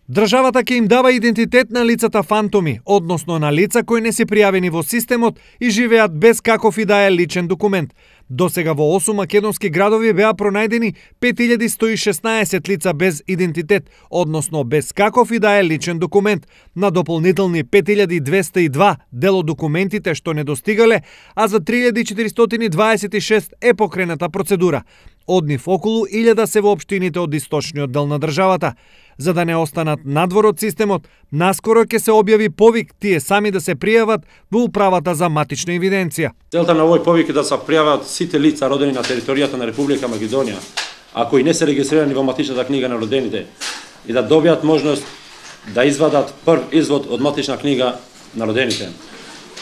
Државата ќе им дава идентитет на лицата фантоми, односно на лица кои не се пријавени во системот и живеат без каков и да е личен документ. Досега во 8 македонски градови беа пронајдени 5116 лица без идентитет, односно без каков и да е личен документ. На дополнителни 5202 дел од документите што недостигале, а за 3426 е покрената процедура. Од нив околу 1000 се во општините од источниот дел на државата. За да не останат надвор од системот, наскоро ќе се објави повик тие сами да се пријават во управата за матична евиденција. Целта на овој повик е да се пријават сите лица родени на територијата на Република Македонија, а кои не се регистрирани во матичната книга на родените, и да добијат можност да извадат прв извод од матична книга на родените.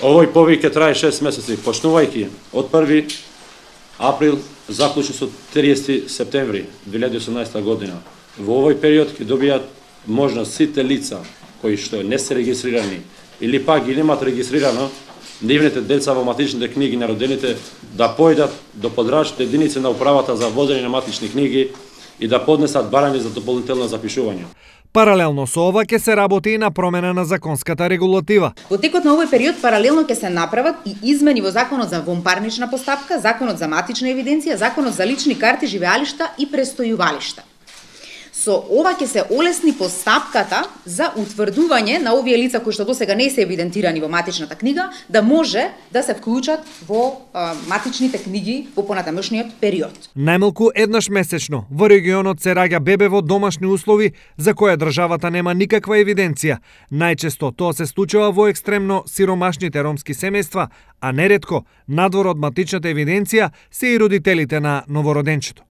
Овој повик ќе трае 6 месеци, почнувајќи од 1 април заклучно со 30 септември 2018 година. Во овој период ќе добијат можност сите лица кои што не се регистрирани или пак ги немат регистрирано нивните деца во матичните книги на родените да појдат до подрачните единици на управата за водење на матични книги и да поднесат барање за дополнително запишување. Паралелно со ова ќе се работи и на промена на законската регулатива. Во текот на овој период паралелно ќе се направат и измени во Законот за вонпарнична постапка, Законот за матична евиденција, Законот за лични карти, живеалишта и престојувалишта. Со ова ќе се олесни постапката за утврдување на овие лица кои што досега не се евидентирани во матичната книга, да може да се вклучат во матичните книги во понатамошниот период. Најмалку еднаш месечно во регионот се раѓа бебе во домашни услови за која државата нема никаква евиденција. Најчесто тоа се случува во екстремно сиромашните ромски семејства, а неретко надвор од матичната евиденција се и родителите на новороденчето.